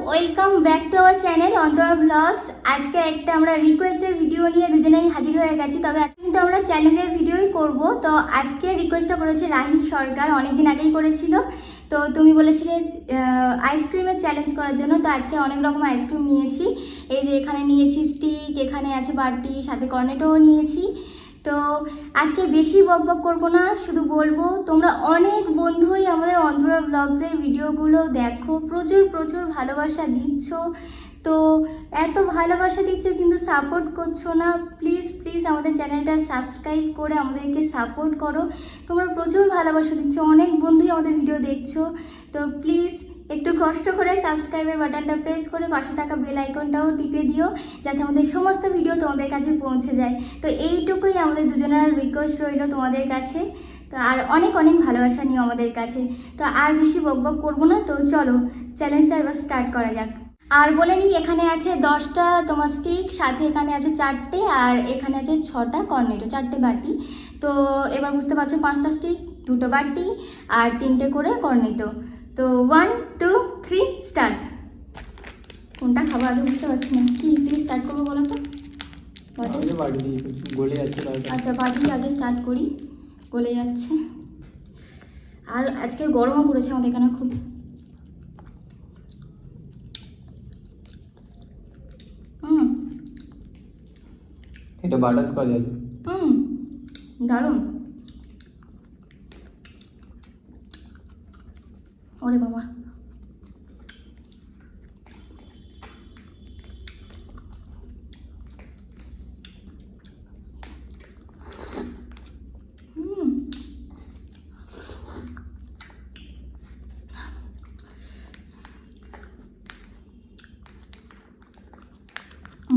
Welcome back to our channel Antara blogs. আজকে একটা আমরা রিকোয়েস্টের ভিডিও নিয়ে দুজনেই হাজির হয়ে গেছি। তবে আজকে কিন্তু আমরা চ্যালেঞ্জের ভিডিওই করব। তো আজকে রিকোয়েস্টটা করেছে রাহি সরকার, অনেকদিন আগেই করেছিল। তো তুমি বলেছিলে আইসক্রিমের চ্যালেঞ্জ করার জন্য। তো আজকে অনেক রকম আইসক্রিম নিয়েছি। এই যে এখানে নিয়েছি স্টিক, এখানে আছে বাটি, সাথে কর্নেটোও নিয়েছি। তো আজকে বেশি বকবক করবো না, শুধু বলবো তোমরা অনেক বন্ধুই আমাদের অন্তরা ব্লগসের ভিডিওগুলো দেখো, প্রচুর প্রচুর ভালোবাসা দিচ্ছ। তো এত ভালোবাসা দিচ্ছ কিন্তু সাপোর্ট করছো না। প্লিজ প্লিজ আমাদের চ্যানেলটা সাবস্ক্রাইব করে আমাদেরকে সাপোর্ট করো। তোমরা প্রচুর ভালোবাসা দিচ্ছ, অনেক বন্ধুই আমাদের ভিডিও দেখছো। তো প্লিজ একটু কষ্ট করে সাবস্ক্রাইবের বাটনটা প্রেস করে পাশে থাকা বেল আইকনটাও টিপে দিও, যাতে আমাদের সমস্ত ভিডিও তোমাদের কাছে পৌঁছে যায়। তো এইটুকুই আমাদের দুজনের রিকোয়েস্ট রইল তোমাদের কাছে। তো আর অনেক অনেক ভালোবাসা নিও আমাদের কাছে। তো আর বেশি বকবক করবো না, তো চলো চ্যালেঞ্জটা এবার স্টার্ট করা যাক। আর বলে নিই, এখানে আছে 10টা তোমার স্টিক, সাথে এখানে আছে 4টে, আর এখানে আছে 6টা কর্নেটো, 4টে বাটি। তো এবার বুঝতে পারছো, 5টা স্টিক, 2টো বাটি আর 3টে করে কর্নেটো। তো 1 2 3 স্টার্ট। কোনটা খাবো আগে বুঝতে পারছি না, কি প্লিজ স্টার্ট করবো বলো তো? আচ্ছা বাটি আগে স্টার্ট করি, গলে যাচ্ছে। আর আজকে গরমও পড়েছে আমাদের এখানে খুব। এটা বাটারস্কচ আছে। দারুণ। ওরে বাবা,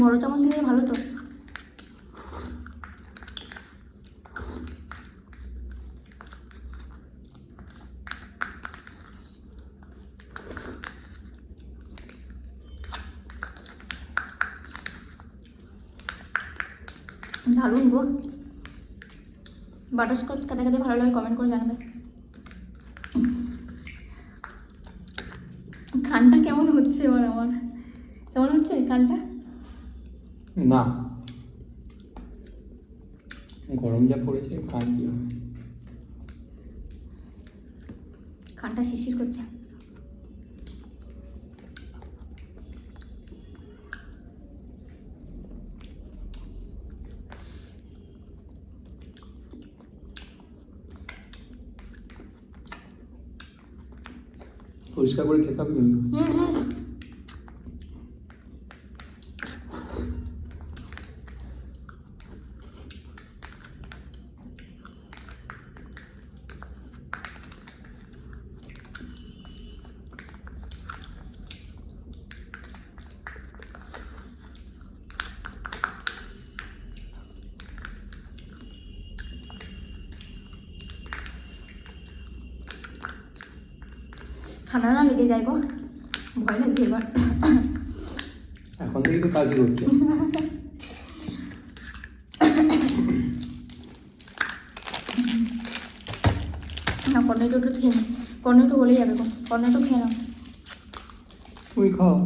বড় চামচ নিয়ে ভালো তো। দারুণ গো। বাটারস্কচ খেতে খেতে ভালো লাগে কমেন্ট করে জানাবে। খানটা কেমন হচ্ছে এবার আমার? কেমন হচ্ছে খানটা? না, গরম যা পড়েছে খান কি হবে। খানটা শিশির করছে। পরিষ্কার করে খেতে হবে কিন্তু। ঠান্ডা না লেগে যায় গো, ভয় লাগছে এবার। এখন থেকে তো কাজই করছে। না, কর্নেটোটা খেয়ে নি, কর্নেটো গলে যাবে গো, কর্নেটো খেয়ে নাও। তুই খাও।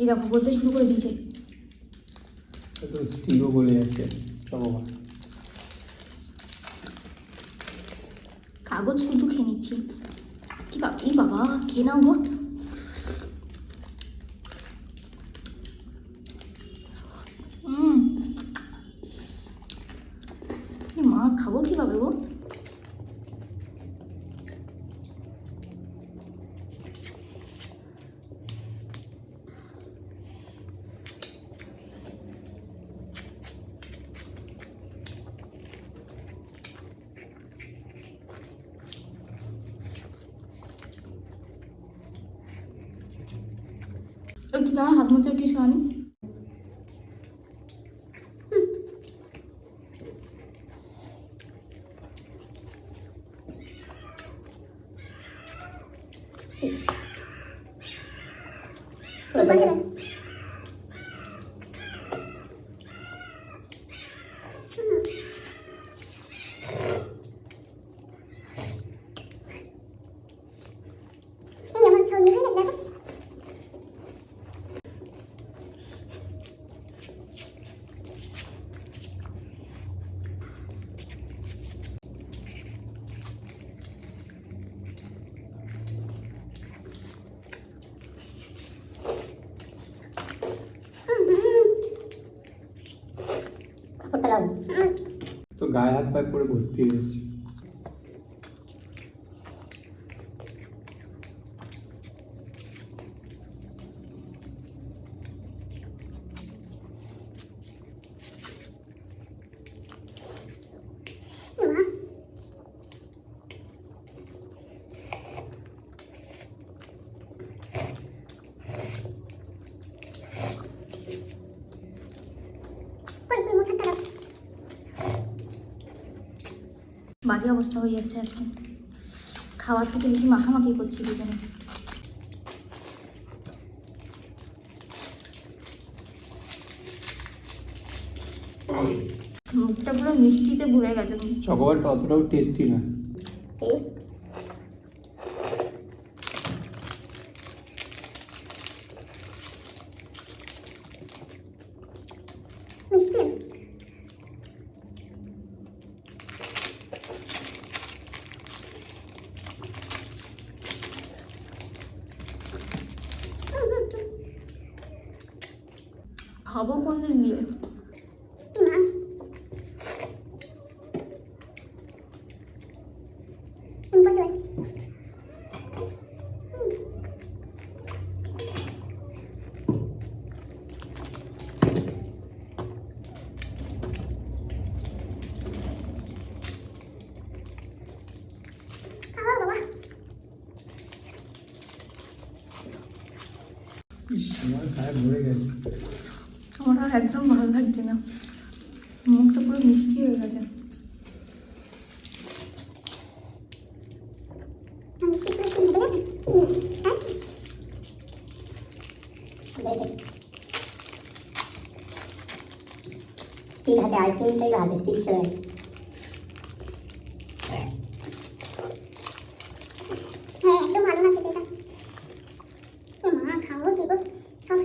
এই দেখো বলতে শুরু করে দিয়েছে। স্টিলও গলে যাচ্ছে। চলো কাগজ শুধু খেয়ে নিচ্ছি। কি বাবা, এই বাবা খেয়ে নাও গো। মা খাবো কিভাবে গো? একটু দাঁড়া, হাত মুছে কিছু আনি। হাত পায়ে পরে ভর্তি হয়ে যাচ্ছে। বাজে অবস্থা হয়ে যাচ্ছে একদম, খাওয়ার থেকে বেশি মাখামাখি করছি দুজনে। মুখটা পুরো মিষ্টিতে ভরে গেছে। চকোবারটা অতটাও টেস্টি না। মিষ্টি খাবো কোন দিন দিয়ে? আমার গায়ে ভরে গেছে। আমার আর একদম ভালো লাগছে না, মুখটা পুরো মিষ্টি হয়ে গেছে। স্টিক হাতে আইসক্রিম থেকে হাতে স্টিক চলে আসে। হ্যাঁ একদম ভালো না খেতে এটা। মা খাবো কি গো সব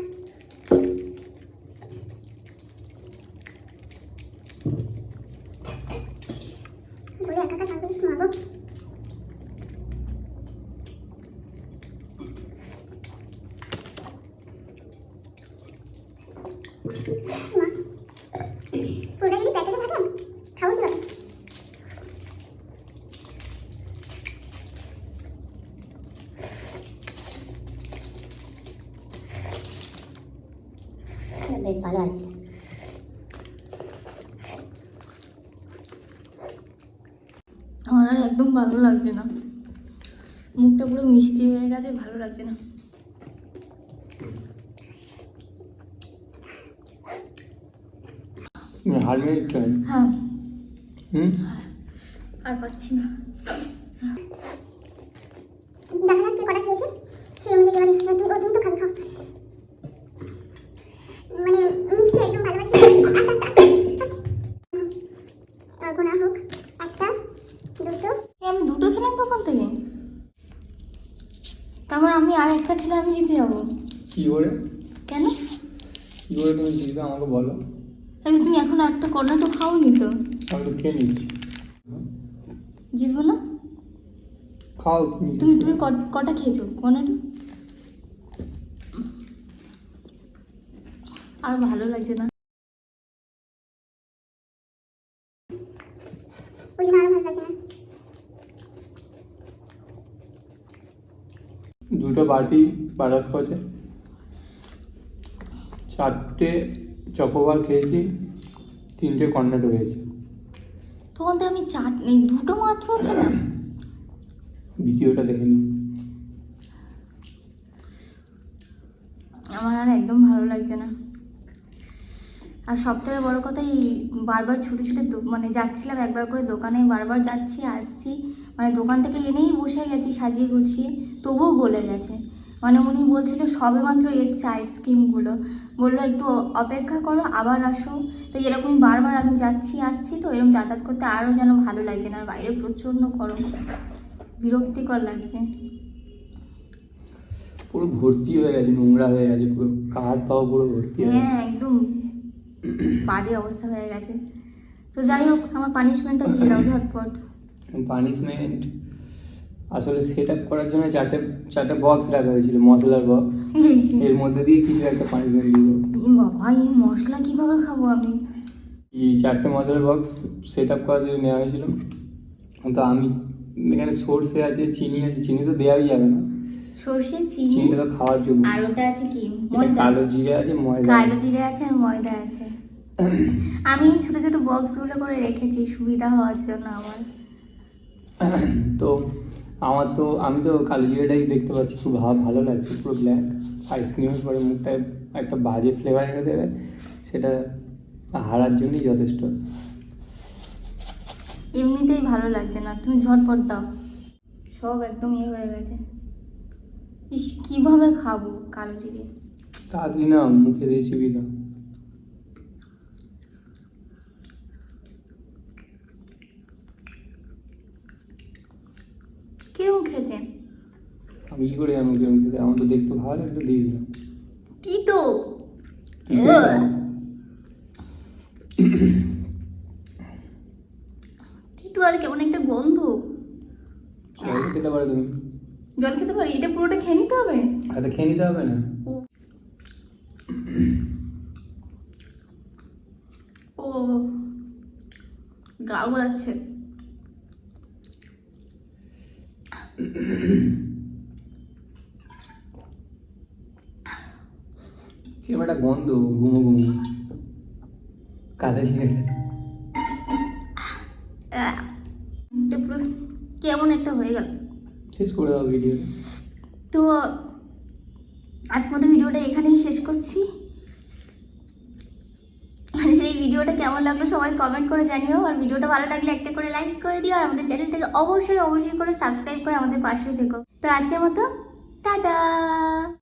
বলে একা একা খাবি মাগো। মা পুরোটা যদি প্যাকেটে থাকে খাবো কি হবে? বেশ ভালো আছে। আমার আর একদম ভালো লাগছে না, মুখটা পুরো মিষ্টি হয়ে গেছে, ভালো লাগছে না। হার মেরে দিতে হয়। হ্যাঁ হুম, আর পাচ্ছি না। দেখা যাক কে কটা খেয়েছে সেই অনুযায়ী এবারে তুমি তো খাবে খাও। মানে মিষ্টি একদম ভালোবাসি। গোনা হোক একটা দুটো। আমি দুটো খেলাম তখন থেকে, তারপর আমি আর একটা খেলে আমি জিতে যাবো। কি করে কেন? কি করে তুমি জিতবে আমাকে বলো। তাহলে তুমি এখনো একটা কর্নাটো খাওনি তো? আমি তো খেয়ে নিচ্ছি। জিতবো না? খাও তুমি। তুমি তুমি কটা খেয়েছো কর্নাটো? আর ভালো লাগছে না। ওই জন্য আরো ভালো লাগে না। দুটো বাটি বাটারস্কচে, 4টে চকোবার খেয়েছি, 3টে কর্নেটো খেয়েছি। তখন তো আমি দুটো মাত্র খেলাম। ভিডিওটা দেখে নি। আমার আর একদম ভালো লাগছে না। আর সব থেকে বড়ো কথা, এই বারবার ছুটে ছুটে মানে যাচ্ছিলাম একবার করে দোকানে, বারবার যাচ্ছি আসছি, মানে দোকান থেকে এনেই বসে গেছি সাজিয়ে গুছিয়ে, তবুও গলে গেছে। মানে উনি বলছিল সবে মাত্র এসছে আইসক্রিমগুলো, বললো একটু অপেক্ষা করো আবার আসো। তো এরকমই বারবার আমি যাচ্ছি আসছি, তো এরকম যাতায়াত করতে আরও যেন ভালো লাগছে না। আর বাইরে প্রচণ্ড গরম, বিরক্তিকর লাগছে। পুরো ভর্তি হয়ে গেছে, নোংরা হয়ে গেছে, পুরো হাত পাও পুরো ভর্তি হয়ে গেছে। হ্যাঁ একদম বাজে অবস্থা হয়ে গেছে। তো যাই হোক, আমার পানিশমেন্টটা দিয়ে দাও ঝটপট। পানিশমেন্ট আসলে সেট আপ করার জন্য চারটে বক্স রাখা হয়েছিল, মশলার বক্স। এর মধ্যে দিয়ে কিছু একটা পানিশমেন্ট দিব। বাবা, এই মশলা কিভাবে খাবো আমি? এই 4টে মশলার বক্স সেট আপ করার জন্য নেওয়া হয়েছিল। তো আমি এখানে সর্ষে আছে, চিনি আছে, চিনি তো দেওয়াই যাবে না, সর্ষে, চিনি, চিনিটা তো খাওয়ার যোগ্য। আর ওটা আছে কি এটা ময়দা, কালো জিরে আছে, ময়দা কালো আছে। জিরে আছে আর ময়দা আছে। আমি ছোট ছোট বক্সগুলো করে রেখেছি সুবিধা হওয়ার জন্য আমার। তো আমি তো কালো জিরেটাই দেখতে পাচ্ছি, খুব ভালো লাগছে, পুরো ব্ল্যাক। আইসক্রিমের পরে মুখটায় একটা বাজে ফ্লেভার এনে দেবে, সেটা হারার জন্যই যথেষ্ট। এমনিতেই ভালো লাগছে না, তুমি ঝটপট দাও। সব একদম ইয়ে হয়ে গেছে। ইস, কিভাবে খাবো কালো জিরে? তাড়াতাড়ি না, মুখে দিয়ে চিবি দাও। কিরম খেতে? আমি কি করে জানবো কিরকম খেতে? আমার তো দেখতে ভালো লাগলো, দিয়ে দিলাম। কি তো কি করে? কি তো, আর কেমন একটা গন্ধ। জল খেতে পারো তুমি? জল খেতে পারি? এটা পুরোটা খেয়ে নিতে হবে? হয়তো খেয়ে নিতে হবে না। ও, গা গোলাচ্ছে। কিরকম একটা গন্ধ, গুমো গুমো, কালো জিরে। এটা পুরো কেমন একটা হয়ে গেল। শেষ করে দাও ভিডিও। তো আজকের মতো ভিডিওটা এখানেই শেষ করছি। আজকের এই ভিডিওটা কেমন লাগলো সবাই কমেন্ট করে জানিও, আর ভিডিওটা ভালো লাগলে একটা করে লাইক করে দিও, আর আমাদের চ্যানেলটাকে অবশ্যই অবশ্যই করে সাবস্ক্রাইব করে আমাদের পাশে থেকো। তো আজকের মতো টাটা।